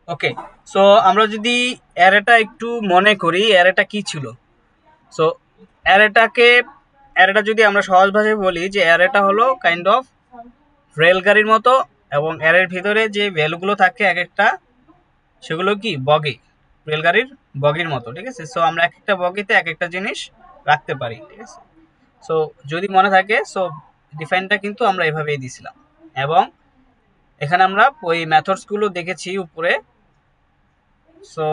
ওকে, so আমরা যদি অ্যারেটা একটু মনে করি, অ্যারেটা কি ছিল। সো অ্যারেটা যদি আমরা সহজ ভাষায় বলি, যে অ্যারেটা হলো কাইন্ড অফ রেলগাড়ির মতো, এবং অ্যারের ভিতরে যে ভ্যালুগুলো থাকে এক একটা, সেগুলো কি বগি, রেলগাড়ির বগির মতো, ঠিক আছে। সো আমরা এক একটা বগিতে এক একটা জিনিস রাখতে পারি, ঠিক আছে। সো যদি মনে থাকে, সো ডিফাইনটা কিন্তু আমরা এভাবেই দিছিলাম, এবং এখানে আমরা ওই মেথডস গুলো দেখেছি উপরে। সো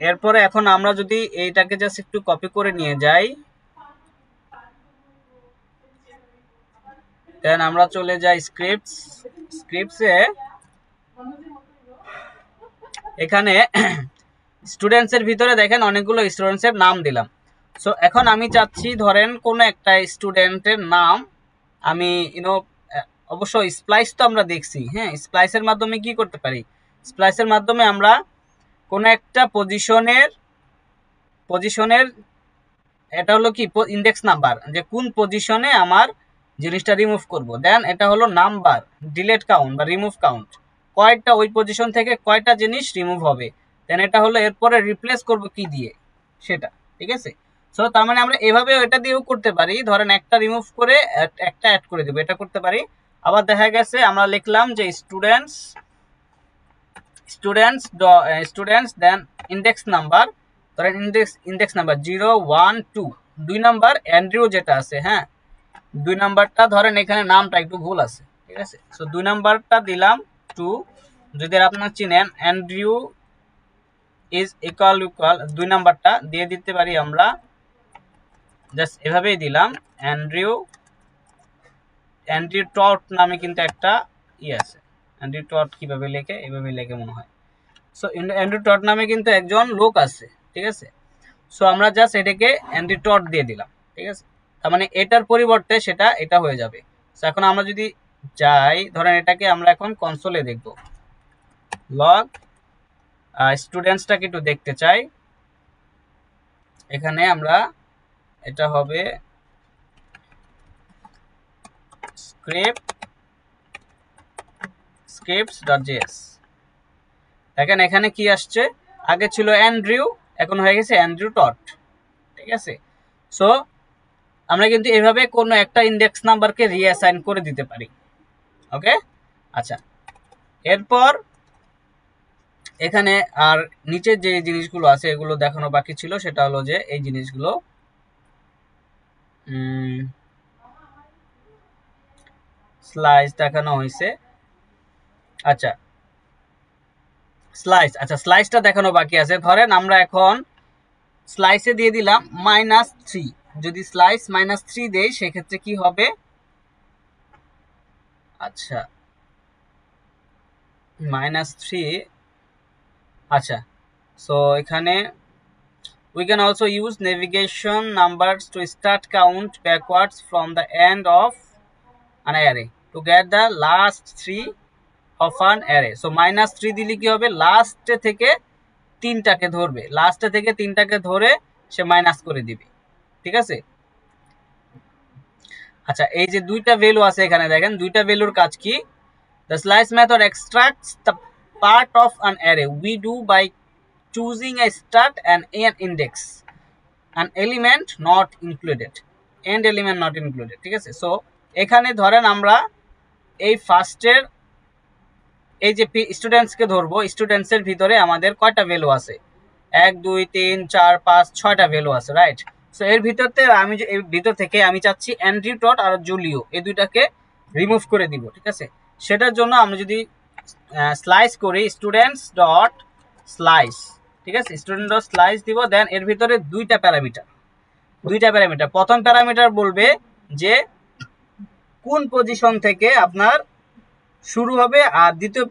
এরপরে এখন আমরা যদি এইটাকে জাস্ট একটু কপি করে নিয়ে যাই, দেন আমরা চলে যাই স্ক্রিপ্টসে। এখানে স্টুডেন্টস এর ভিতরে দেখেন অনেকগুলো স্টুডেন্টস এর নাম দিলাম। সো এখন আমি চাচ্ছি, ধরেন কোন একটা স্টুডেন্টের নাম আমি অবশ্যই স্প্লাইস তো আমরা দেখছি, হ্যাঁ। স্প্লাইসের মাধ্যমে কি করতে পারি, স্প্লাইসের মাধ্যমে আমরা কোন একটা পজিশনের এটা হলো কি ইন্ডেক্স নাম্বার, যে কোন পজিশনে আমার জিনিসটা রিমুভ করব। দেন এটা হলো নাম্বার, ডিলেট কাউন্ট বা রিমুভ কাউন্ট, কয়টা ওই পজিশন থেকে কয়টা জিনিস রিমুভ হবে। দেন এটা হলো এরপরে রিপ্লেস করব কি দিয়ে, সেটা, ঠিক আছে। সো তার মানে আমরা এভাবে এটা দিয়েও করতে পারি, ধরেন একটা রিমুভ করে একটা অ্যাড করে দেব, এটা করতে পারি। আবার দেখা গেছে আমরা লিখলাম যে স্টুডেন্টস দেন ইন্ডেক্স নাম্বার, ধরেন ইন্ডেক্স নাম্বার 0 1 2, 2 নাম্বার অ্যান্ড্রিউ যেটা আছে, হ্যাঁ। 2 নাম্বারটা ধরেন এখানে নামটা একটু ভুল আছে, ঠিক আছে। সো 2 নাম্বারটা দিলাম 2, যদি আপনারা চিনেন অ্যান্ড্রিউ ইজ ইকুয়াল 2 নাম্বারটা দিয়ে দিতে পারি আমরা, জাস্ট এভাবেই দিলাম অ্যান্ড্রিউ টট নামে কিন্তু একটা আছে। অ্যান্ড্রিউ টট কিভাবে লেখে, এভাবে লেখে মনে হয়। সো অ্যান্ড্রিউ টট নামে কিন্তু একজন লোক আছে, ঠিক আছে। সো আমরা জাস্ট এটাকে অ্যান্ড্রিউ টট দিয়ে দিলাম, ঠিক আছে। তার মানে এটার পরিবর্তে এটা হয়ে যাবে। সো এখন আমরা যদি যাই, ধরেন এটাকে আমরা এখন কনসোলে দেখব, লগ স্টুডেন্টসটাকে একটু দেখতে চাই। এখানে আমরা এটা হবে scripts.js। দেখেন এখানে কি আসছে, আগে ছিল অ্যান্ড্রিউ, এখন হয়ে গেছে অ্যান্ড্রিউ টট, ঠিক আছে। সো আমরা কিন্তু এভাবে কোনো একটা ইন্ডেক্স নাম্বারকে রিঅ্যাসাইন করে দিতে পারি, ওকে। আচ্ছা, এরপর এখানে আর নিচের যে জিনিসগুলো আছে এগুলো দেখানো বাকি ছিল, সেটা হলো যে এই জিনিসগুলো স্লাইস দেখানো হয়েছে। আচ্ছা স্লাইসটা দেখানো বাকি আছে। ধরেন আমরা এখন স্লাইসে দিয়ে দিলাম -3, যদি স্লাইস -3 দেই সেক্ষেত্রে কি হবে, আচ্ছা -3, আচ্ছা। সো এখানে we can also use navigation numbers to start count backwards from the end of an array to get the last 3 of an array. so -3 দিলে কি হবে, লাস্টে থেকে তিনটাকে ধরে সে মাইনাস করে দিবে, ঠিক আছে। আচ্ছা, এই যে দুইটা ভ্যালু আছে এখানে দেখেন, দুইটা ভ্যালুর কাজ কি, the slice method extracts the part of an array we do by choosing a start and an index, an element not included, end element not included, ঠিক আছে। সো এখানে ধরেন আমরা এই ফার্স্টের এই যে স্টুডেন্টসকে ধরবো, স্টুডেন্টসের ভিতরে আমাদের কয়টা ভ্যালু আছে, 1 2 3 4 5 6টা ভ্যালু আছে, রাইট। সো এর ভিতর থেকে আমি চাচ্ছি অ্যান্ড্রিউ টট আর জুলিও, এই দুইটাকে রিমুভ করে দিব, ঠিক আছে। সেটার জন্য আমরা যদি স্লাইস করি স্টুডেন্টস ডট স্লাইস, ঠিক আছে, স্টুডেন্ট ডট স্লাইস দিব। দেন এর ভিতরে দুইটা প্যারামিটার, প্রথম প্যারামিটার বলবে যে কোন পজিশন থেকে আপনার শুরু হবে, আর দ্বিতীয়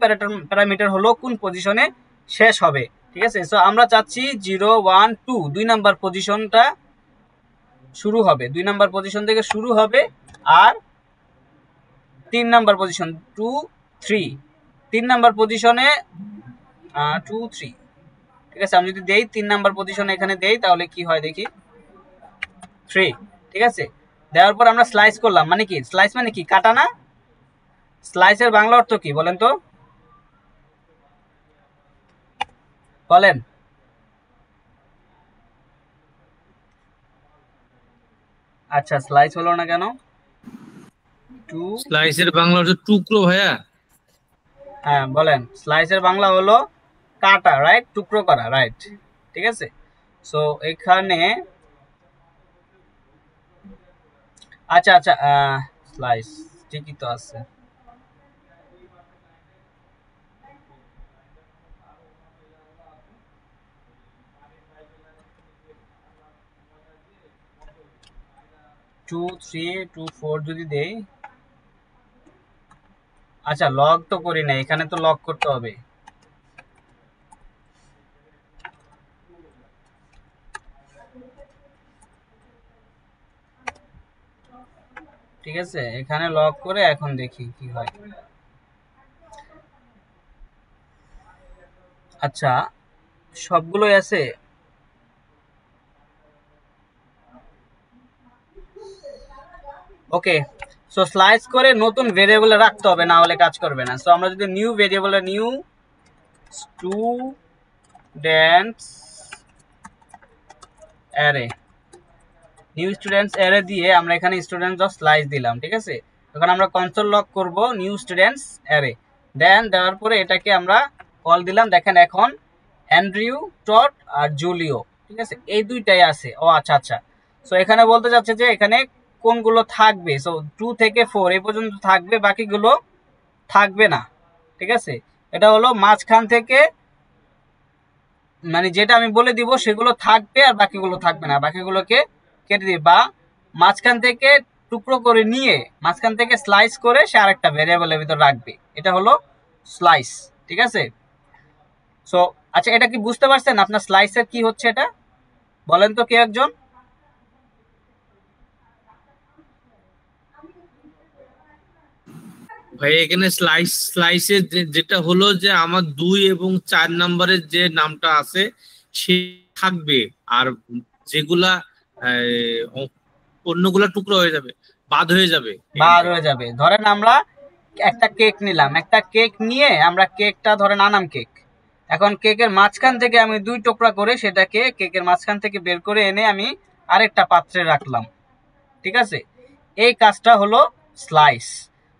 প্যারামিটার হলো কোন পজিশনে শেষ হবে, ঠিক আছে। সো আমরা চাচ্ছি 0 1 2 2 নাম্বার পজিশনটা শুরু হবে, 2 নাম্বার পজিশন থেকে শুরু হবে, আর 3 নাম্বার পজিশন 2 3, 3 নাম্বার পজিশনে 2 3, ঠিক আছে। আমি যদি দেই 3 নাম্বার পজিশনে এখানে দেই, তাহলে কি হয় দেখি, 3, ঠিক আছে। দেওয়ার পর আমরা স্লাইস করলাম, মানে কি স্লাইস মানে কি, কাটা না। স্লাইসের বাংলা অর্থ কি বলেন তো, বলেন। আচ্ছা স্লাইস হলো না কেন? টু, স্লাইসের বাংলা হচ্ছে টুকরো ভাইয়া। হ্যাঁ বলেন। স্লাইসের বাংলা হলো কাটা, রাইট, টুকরো করা, রাইট। ঠিক আছে, সো এখানে আচ্ছা আচ্ছা স্লাইস ঠিকই তো আছে। টু, 3, 2, 4 যদি দেই, আচ্ছা লগ তো করি না, এখানে তো লগ করতে হবে। ঠিক আছে, এখানে লগ করে এখন দেখি কি হয়। আচ্ছা সবগুলোই আছে। ওকে, সো স্লাইস করে নতুন ভেরিয়েবলে রাখতে হবে, না হলে কাজ করবে না। সো আমরা যদি নিউ ভেরিয়েবলে new students array, new students array দিয়ে আমরা এখানে স্টুডেন্টস অফ স্লাইস দিলাম। ঠিক আছে, এখন আমরা কনসোল লগ করব নিউ স্টুডেন্টস অ্যারে, দেন দেওয়ার পরে এটাকে আমরা কল দিলাম। দেখেন এখন অ্যান্ড্রিউ, টড আর জুলিও, ঠিক আছে, এই দুইটাই আছে। ও আচ্ছা আচ্ছা, সো এখানে বলতে চাচ্ছে যে এখানে কোনগুলো থাকবে। সো 2 থেকে 4 এই পর্যন্ত থাকবে, বাকিগুলো থাকবে না। ঠিক আছে, এটা হলো মাঝখান থেকে, মানে যেটা আমি বলে দিব সেগুলো থাকবে আর বাকিগুলো থাকবে না, বাকিগুলোকে কেটে দিবে। বা মাঝখান থেকে টুকরো করে নিয়ে মাঝখান থেকে স্লাইস করে সে আরেকটা ভেরিয়েবলের ভিতর রাখবে, এটা হলো স্লাইস। ঠিক আছে, সো আচ্ছা এটা কি বুঝতে পারছেন আপনার স্লাইসের কি হচ্ছে এটা? বলেন তো কেউ একজন। ভাই এখানে স্লাইসে যেটা হলো যে আমার 2 এবং 4 নম্বরের যে নামটা আছে সে থাকবে, আর যেগুলা অন্যগুলা টুকরো হয়ে যাবে, বাদ হয়ে যাবে এখান বার থেকে। হয়ে যাবে। ধরেন আমরা একটা কেক নিলাম, একটা কেক নিয়ে আমরা কেকটা ধরেন আনাম কেক, এখন কেকের মাঝখান থেকে আমি 2 টুকরা করে সেটাকে কেকের মাঝখান থেকে বের করে এনে আমি আরেকটা পাত্রে রাখলাম। ঠিক আছে, এই কাজটা হলো স্লাইস।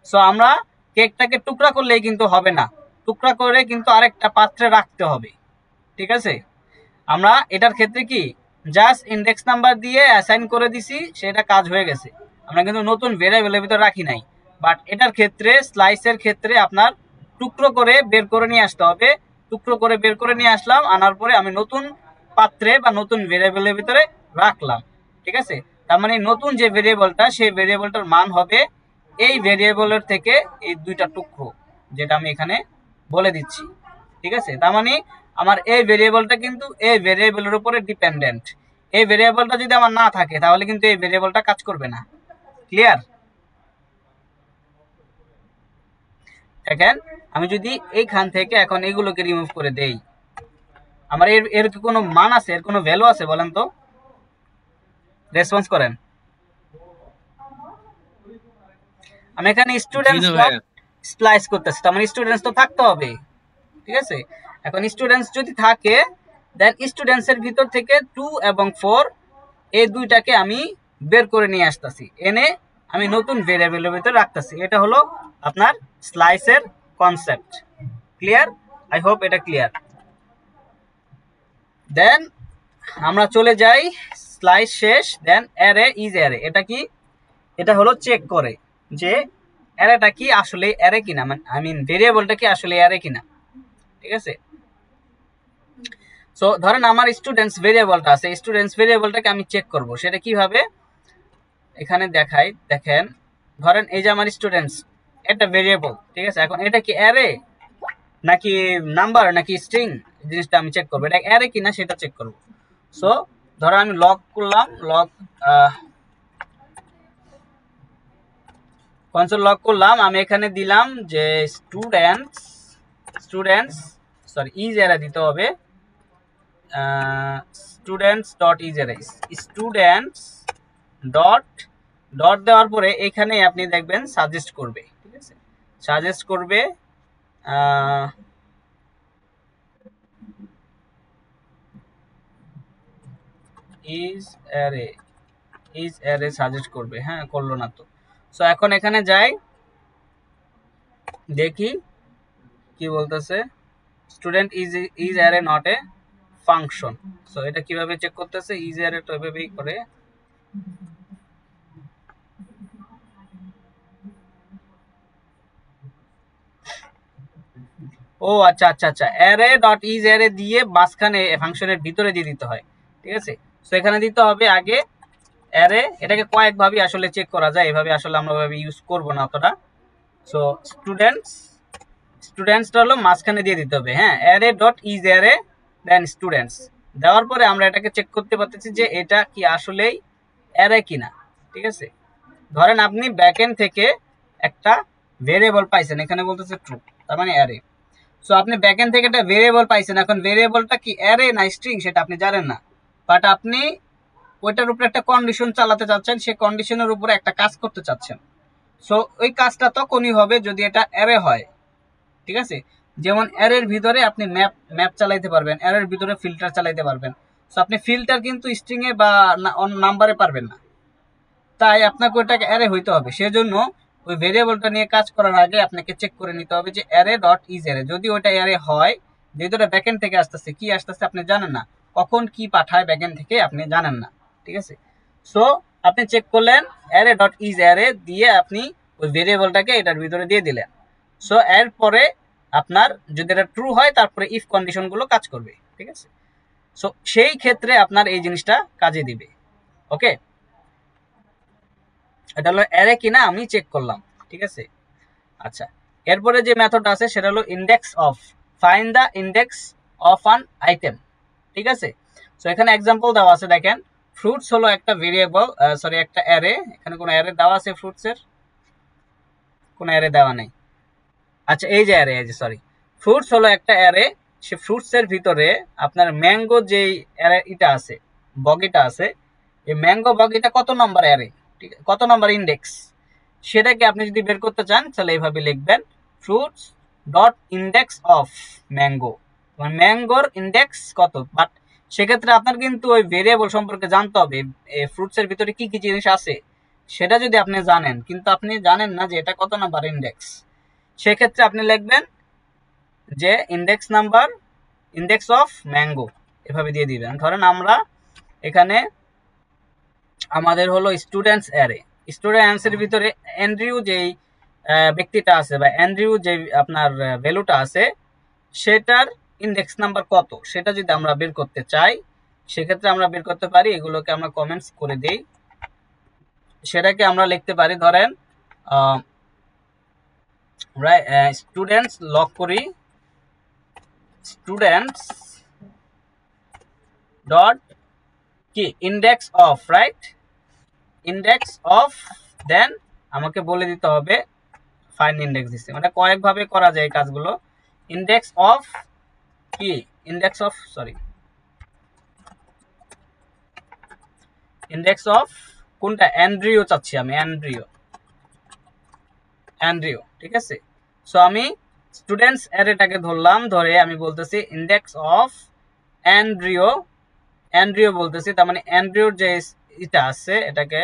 সো আমরা কেকটাকে টুকরা করলেই কিন্তু হবে না, টুকরা করে কিন্তু আরেকটা পাত্রে রাখতে হবে। ঠিক আছে, আমরা এটার ক্ষেত্রে কি জাস্ট ইন্ডেক্স নাম্বার দিয়ে অ্যাসাইন করে দিছি, সেটা কাজ হয়ে গেছে। আমরা কিন্তু নতুন ভেরিয়েবলের ভিতর রাখি নাই। বাট এটার ক্ষেত্রে স্লাইসের ক্ষেত্রে আপনার টুকরো করে বের করে নিয়ে আসতে হবে। টুকরো করে বের করে নিয়ে আসলাম, আনার পরে আমি নতুন পাত্রে বা নতুন ভেরিয়েবলের ভিতরে রাখলাম। ঠিক আছে, তার মানে নতুন যে ভেরিয়েবলটা সেই ভেরিয়েবলটার মান হবে এই ভেরিয়েবলের থেকে এই 2টা টুকরো, যেটা আমি এখানে বলে দিচ্ছি। ঠিক আছে, তার মানে আমার এই ভেরিয়েবলটা কিন্তু এই ভেরিয়েবলের উপরে ডিপেন্ডেন্ট। এই ভেরিয়েবলটা যদি আমার না থাকে তাহলে কিন্তু এই ভেরিয়েবলটা কাজ করবে না। ক্লিয়ার? দেখেন আমি যদি এইখান থেকে এখন এগুলোকে রিমুভ করে দেই, আমার এর এর কি কোনো মান আছে, এর কোনো ভ্যালু আছে বলেন তো, রেসপন্স করেন। আমি এখানে জি স্টুডেন্টস না ডট ভাইয়া। স্প্লাইস করতেছি, তার মানে স্টুডেন্টস তো থাকতে হবে। ঠিক আছে, এখন স্টুডেন্টস যদি থাকে দেন স্টুডেন্টস এর ভিতর থেকে 2 এবং 4 এই দুইটাকে আমি বের করে নিয়ে আসতেছি, এনে আমি নতুন ভেরিয়েবলের ভিতরে রাখতেছি। এটা হলো আপনার স্লাইসের কনসেপ্ট। ক্লিয়ার? আই হোপ এটা ক্লিয়ার। দেন আমরা চলে যাই, স্লাইস শেষ, দেন অ্যারে ইজ অ্যারে। এটা কি? এটা হলো চেক করে যে অ্যারেটা কি আসলে অ্যারে কিনা, মানে আই মিন ভেরিয়েবলটা কি আসলে অ্যারে কিনা। ঠিক আছে, সো ধরেন আমার স্টুডেন্টস ভেরিয়েবলটা আছে, স্টুডেন্টস ভেরিয়েবলটাকে আমি চেক করব, সেটা কিভাবে এখানে দেখাই। দেখেন ধরেন এই যে আমার স্টুডেন্টস একটা ভেরিয়েবল, ঠিক আছে, এখন এটা কি অ্যারে নাকি নাম্বার নাকি স্ট্রিং, জিনিসটা আমি চেক করবো, এটা অ্যারে কিনা সেটা চেক করব। সো ধরো আমি লগ করলাম, লগ কনসোল লগ করলাম, আমি এখানে দিলাম যে students students sorry is array দিতে হবে, students dot is array, students dot dot দেওয়ার পরে এখানে আপনি দেখবেন সাজেস্ট করবে। ঠিক আছে, সাজেস্ট করবে ইজ অ্যারে সাজেস্ট করবে, হ্যাঁ করলো না তো। সো এখন এখানে যাই, দেখি কি বলতেছে, student is array not a function. So এটা কিভাবে চেক করতেছে, ইজ অ্যারে তো এভাবেই করে। ও আচ্ছা আচ্ছা আচ্ছা, অ্যারে ডট ইজ অ্যারে দিয়ে মাঝখানে ফাংশনের ভিতরে দিয়ে দিতে হয়, ঠিক আছে। সো এখানে দিতে হবে আগে অ্যারে, এটাকে কয়েকভাবে আসলে চেক করা যায়, এভাবে আসলে আমরা ভাবে ইউজ করব না অতটা। সো স্টুডেন্টসটা হলো মাঝখানে দিয়ে দিতে হবে, হ্যাঁ, array dot is array then students দেওয়ার পরে আমরা এটাকে চেক করতে পারতেছি যে এটা কি আসলেই অ্যারে কিনা, ঠিক আছে। ধরেন আপনি ব্যাকএন্ড থেকে একটা ভেরিয়েবল পাইছেন, এখানে বলতেছে ট্রু, তার মানে অ্যারে। সো আপনি ব্যাকএন্ড থেকে একটা ভেরিয়েবল পাইছেন, এখন ভেরিয়েবলটা কি অ্যারে না স্ট্রিং সেটা আপনি জানেন না, বাট আপনি ওইটার উপরে একটা কন্ডিশন চালাতে চাচ্ছেন, সেই কন্ডিশনের উপরে একটা কাজ করতে চাচ্ছেন। সো ওই কাজটা তখনই হবে যদি এটা অ্যারে হয়, ঠিক আছে। যেমন অ্যারের ভিতরে আপনি ম্যাপ চালাইতে পারবেন, অ্যারের ভিতরে ফিল্টার চালাইতে পারবেন। সো আপনি ফিল্টার কিন্তু স্ট্রিং এ বা নাম্বারে পারবেন না, তাই আপনাকে ওইটাকে অ্যারে হইতে হবে। সেজন্য ওই ভেরিয়েবলটা নিয়ে কাজ করার আগে আপনাকে চেক করে নিতে হবে যে অ্যারে ডট ইজ অ্যারে, যদি ওইটা অ্যারে হয়, যেহেতু ওটা ব্যাকএন্ড থেকে আসতেছে, কি আসতেছে আপনি জানেন না, কখন কি পাঠায় ব্যাকএন্ড থেকে আপনি জানেন না, ঠিক আছে। সো আপনি চেক করলেন অ্যারে ডট ইজ অ্যারে দিয়ে আপনি ওই ভেরিয়েবলটাকে এটার ভিতরে দিয়ে দিলেন। সো এরপরে আপনার যদি এটা ট্রু হয় তারপরে ইফ কন্ডিশনগুলো কাজ করবে, ঠিক আছে। সো সেই ক্ষেত্রে আপনার এই জিনিসটা কাজে দিবে, ওকে। এটা হলো অ্যারে কিনা আমি চেক করলাম, ঠিক আছে। আচ্ছা, এরপরে যে মেথড আছে সেটা হলো index of, find the index of an item, ঠিক আছে। সো এখানে এক্সাম্পল দেওয়া আছে, দেখেন ফ্রুটস হলো একটা ভেরিয়েবল, সরি একটা অ্যারে, এখানে কোনো অ্যারে দেওয়া আছে ফ্রুটসের, কোনো অ্যারে দেওয়া নেই। আচ্ছা এই যে অ্যারে, এই যে সরি, ফ্রুটস হলো একটা অ্যারে, সে ফ্রুটসের ভিতরে আপনার ম্যাঙ্গো যেই অ্যারে এটা আছে, বগিটা আছে, এই ম্যাঙ্গো বগিটা কত নম্বর অ্যারে, ঠিক আছে, কত নম্বর ইন্ডেক্স, সেটাকে আপনি যদি বের করতে চান তাহলে এইভাবে লিখবেন fruits dot index of mango, মানে ম্যাঙ্গোর ইন্ডেক্স কত। বাট সেক্ষেত্রে আপনার কিন্তু ওই ভেরিয়েবল সম্পর্কে জানতে হবে, ফ্রুটসের ভিতরে কি কি জিনিস আছে সেটা যদি আপনি জানেন, কিন্তু আপনি জানেন না যে এটা কত নাম্বার ইন্ডেক্স, সেক্ষেত্রে আপনি লিখবেন যে index number, index of mango, এভাবে দিয়ে দিবেন। ধরেন আমরা এখানে আমাদের হলো স্টুডেন্টস অ্যারে, স্টুডেন্টসের ভিতরে অ্যান্ড্রিউ যেই ব্যক্তিটা আছে বা অ্যান্ড্রিউ যে আপনার ভ্যালুটা আছে সেটার ইন্ডেক্স নাম্বার কত সেটা যদি আমরা বের করতে চাই, সেক্ষেত্রে আমরা বের করতে পারি, এগুলোকে আমরা কমেন্টস করে দিই, সেটাকে আমরা লিখতে পারি, ধরেন স্টুডেন্টস লক করি, স্টুডেন্টস ডট কি index of, right, index of, then আমাকে বলে দিতে হবে ফাইন্ড ইন্ডেক্স দিচ্ছে, মানে কয়েকভাবে করা যায় কাজগুলো। ইন্ডেক্স অফ কি, index of sorry, index of কোনটা, অ্যান্ড্রিও চাচ্ছি আমি, অ্যান্ড্রিও, ঠিক আছে। সো আমি স্টুডেন্টস অ্যারেটাকে ধরলাম, ধরে আমি বলতেছি ইন্ডেক্স অফ অ্যান্ড্রিও বলতেছি, তার মানে অ্যান্ড্রিওর যে এটা আছে, এটাকে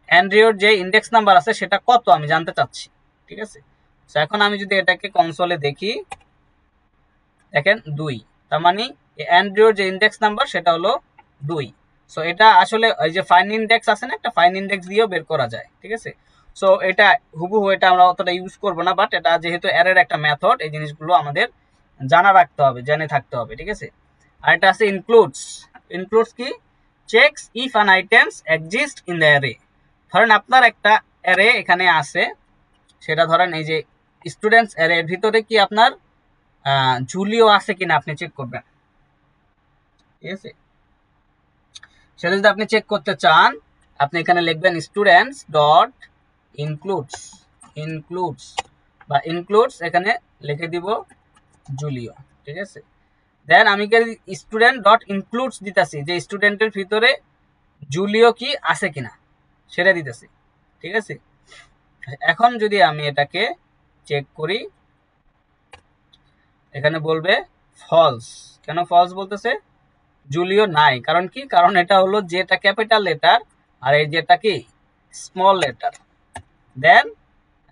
অ্যান্ড্রিওর যে ইন্ডেক্স নাম্বার আছে সেটা কত আমি জানতে চাচ্ছি, ঠিক আছে। সো এখন আমি যদি এটাকে কনসোলে দেখি, দেখেন 2, তার মানে অ্যান্ড্রিওর যে ইন্ডেক্স নাম্বার সেটা হলো 2। সো এটা আসলে ওই যে ফাইন ইন্ডেক্স আছে না, একটা ফাইন ইন্ডেক্স দিয়েও বের করা যায়, ঠিক আছে। সো এটা হুবহু এটা আমরা অতটা ইউজ করব না, বাট এটা যেহেতু অ্যারের একটা মেথড, এই জিনিসগুলো আমাদের জানা রাখতে হবে, জেনে থাকতে হবে, ঠিক আছে। আর এটা আছে ইনক্লুডস, ইনক্লুডস কি, checks if an items exist in the array. ধরেন আপনার একটা অ্যারে এখানে আছে, সেটা ধরেন এই যে স্টুডেন্টস অ্যারে, এর ভিতরে কি আপনার জুলিও আছে কিনা আপনি চেক করবেন, ঠিক আছে। সেটা যদি আপনি চেক করতে চান, আপনি এখানে লিখবেন স্টুডেন্টস ডট ইনক্লুডস বা ইনক্লুডস, এখানে লিখে দিব জুলিও, ঠিক আছে। দেন আমি স্টুডেন্ট ডট ইনক্লুডস দিতেছি যে স্টুডেন্টের ভিতরে জুলিও কি আছে কিনা সেটা দিতেছি, ঠিক আছে। এখন যদি আমি এটাকে চেক করি, এখানে বলবে ফলস, কেন ফলস বলতেছে, জুলিও নাই, কারণ কি? কারণ এটা হলো যেটা ক্যাপিটাল লেটার আর এই যেটা কি স্মল লেটার। দেন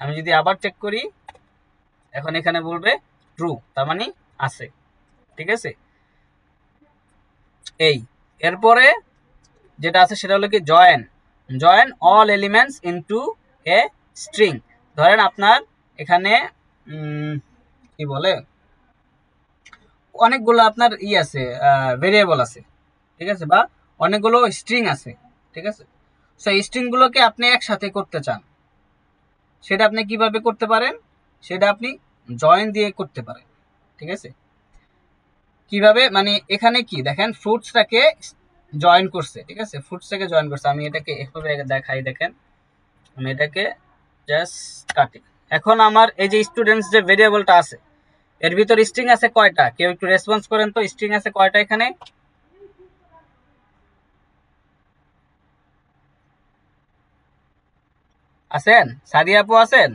আমি যদি আবার চেক করি, এখন এখানে বলবে ট্রু, তার মানে আছে। ঠিক আছে, এই এরপরে যেটা আছে সেটা হলো কি join. Join all elements into a string. ধরেন আপনার এখানে কি বলে অনেকগুলো আপনার আছে, ভেরিয়েবল আছে, ঠিক আছে, বা অনেকগুলো স্ট্রিং আছে, ঠিক আছে। সো এই স্ট্রিং গুলোকে আপনি একসাথে করতে চান, সেটা আপনি কিভাবে করতে পারেন? সেটা আপনি জয়েন দিয়ে করতে পারেন। ঠিক আছে, কিভাবে? মানে এখানে কি দেখেন, ফ্রুটসটাকে জয়েন করছে, ঠিক আছে, ফ্রুটসটাকে জয়েন করছে। আমি এটাকে এভাবে দেখাই, দেখেন আমি এটাকে জাস্ট কাটি। এখন আমার এই যে স্টুডেন্টস যে ভেরিয়েবলটা আছে এর ভিতর স্ট্রিং আছে কয়টা? কেউ একটু রেসপন্স করেন তো, স্ট্রিং আছে কয়টা এখানে? আছেন? সাদিয়া আপু আছেন?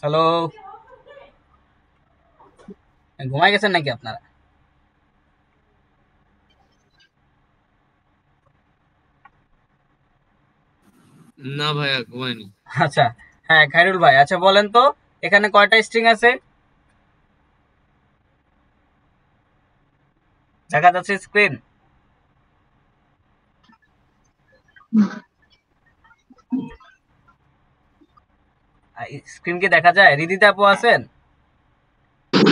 হ্যালো, ঘুমাই গেছেন নাকি আপনারা? না ভাইয়া, ঘুমাইনি। আচ্ছা, হ্যাঁ খাইরুল ভাই, আচ্ছা বলেন তো এখানে কয়টা স্ট্রিং আছে? দেখা যাচ্ছে স্ক্রিন? স্ক্রিন কি দেখা যায়? রিদিতা আপু আছেন?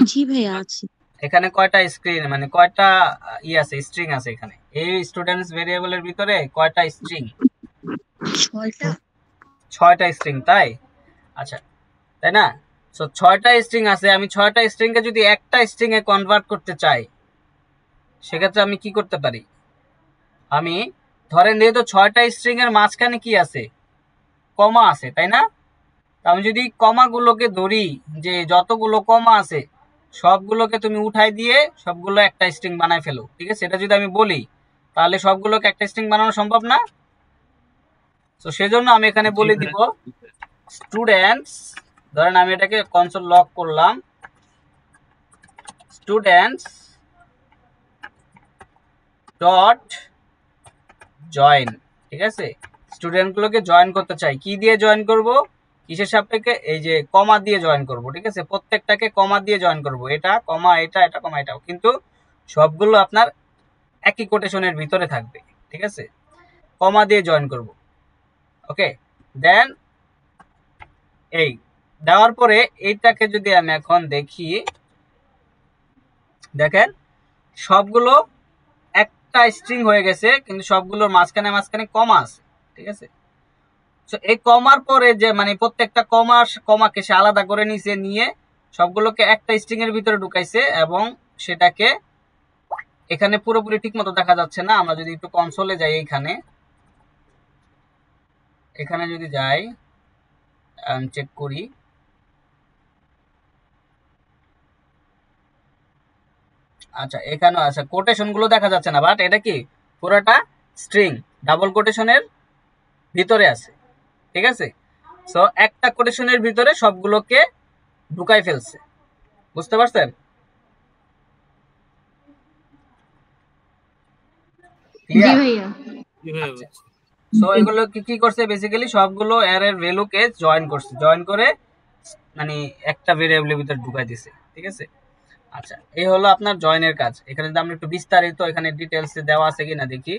জি ভাইয়া আছি। এখানে কয়টা স্ক্রিন মানে কয়টা আছে, স্ট্রিং আছে এখানে? এই স্টুডেন্টস ভেরিয়েবলের ভিতরে কয়টা স্ট্রিং? 6টা। 6টা স্ট্রিং, তাই? আচ্ছা, তাই না? সো 6টা স্ট্রিং আছে, আমি 6টা স্ট্রিংকে যদি একটা স্ট্রিং এ কনভার্ট করতে চাই সেক্ষেত্রে আমি কি করতে পারি? আমি ধরেন যেহেতু 6টা স্ট্রিং এর মাঝখানে কি আছে, কমা আছে, তাই না? আমি যদি কমাগুলোকে ধরি, যে যতগুলো কমা আছে সবগুলোকে তুমি উঠাই দিয়ে সবগুলো একটা স্ট্রিং বানায় ফেলো, ঠিক আছে, এটা যদি আমি বলি তাহলে সবগুলোকে একটা স্ট্রিং বানানো সম্ভব না? তো সেজন্য আমি এখানে জি বলে ভাইয়া। দিব স্টুডেন্টস, ধরেন আমি এটাকে কনসোল লক করলাম, স্টুডেন্টস ডট জয়েন। ঠিক আছে, স্টুডেন্টগুলোকে জয়েন করতে চাই, কি দিয়ে জয়েন করব? কিসের সাপেক্ষে? এই যে কমা দিয়ে জয়েন করব, ঠিক আছে, প্রত্যেকটাকে কমা দিয়ে জয়েন করব, এটা কমা এটা, এটা কমা এটাও, কিন্তু সবগুলো আপনার একই কোটেশনের ভিতরে থাকবে, ঠিক আছে, কমা দিয়ে জয়েন করব। ওকে, দেন এই দেওয়ার পরে এইটাকে যদি আমি এখন দেখি, দেখেন সবগুলো একটা স্ট্রিং হয়ে গেছে, কিন্তু সবগুলোর মাঝখানে মাঝখানে কমা আছে, ঠিক আছে। তো এই কমার পরে যে মানে প্রত্যেকটা কমাকে সে আলাদা করে নিছে, নিয়ে সবগুলোকে একটা স্ট্রিং এর ভিতরে ঢুকাইছে এবং সেটাকে এখানে পুরোপুরি ঠিক মতো দেখা যাচ্ছে না। আমরা যদি একটু কনসোলে যাই, এখানে যদি যাই চেক করি, আচ্ছা এখানে আচ্ছা কোটেশন গুলো দেখা যাচ্ছে না, বাট এটা কি পুরোটা স্ট্রিং ডাবল কোটেশনের ভিতরে আছে, ঠিক আছে। সো একটা কোটেশনের ভিতরে সবগুলোকে ঢুকাই ফেলছে, বুঝতে পারছেন? জি ক্লিয়ার? ভাইয়া। জি ভাইয়া আচ্ছা, বুঝছি। সো এগুলো কি করছে, বেসিক্যালি সবগুলো অ্যারের ভ্যালুকে জয়েন করছে, জয়েন করে মানে একটা ভেরিয়েবলের ভিতরে ঢুকাই দিছে, ঠিক আছে। আচ্ছা, এই হলো আপনার জয়েনের কাজ। এখানে যদি আমরা একটু বিস্তারিত এখানে ডিটেলসে দেওয়া আছে কিনা দেখি,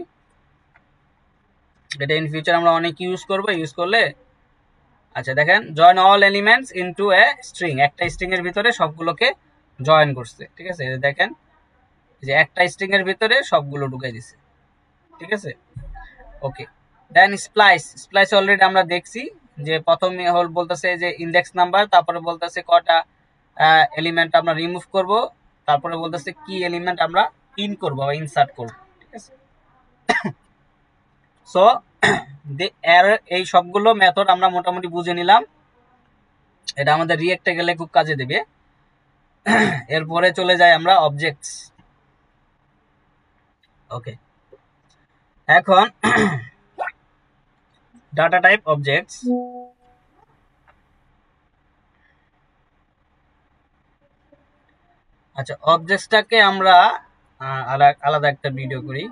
এটা ইন ফিউচার আমরা অনেক ইউজ করব, ইউজ করলে আচ্ছা দেখেন, join all elements into a string, একটা স্ট্রিং এর ভিতরে সবগুলোকে জয়েন করছে, ঠিক আছে, দেখেন যে একটা স্ট্রিং এর ভিতরে সবগুলো ঢুকাই দিছে, ঠিক আছে। ওকে, দেন স্প্লাইস। স্প্লাইস অলরেডি আমরা দেখছি, যে প্রথমে হল বলতেছে যে ইন্ডেক্স নাম্বার, তারপরে বলতেছে কটা এলিমেন্ট আমরা রিমুভ করব, তারপরে বলতেছে কি এলিমেন্ট আমরা ইন করব বা ইনসার্ট করব, ঠিক আছে। সো এই সবগুলো মেথড আমরা মোটামুটি বুঝে নিলাম, এটা আমাদের রিয়েক্টে গেলে খুব কাজে দেবে। এরপরে চলে যাই আমরা অবজেক্টস। ওকে, এখন ডাটা টাইপ অবজেক্টস। আচ্ছা, অবজেক্টসটাকে আমরা আলাদা একটা ভিডিও করি।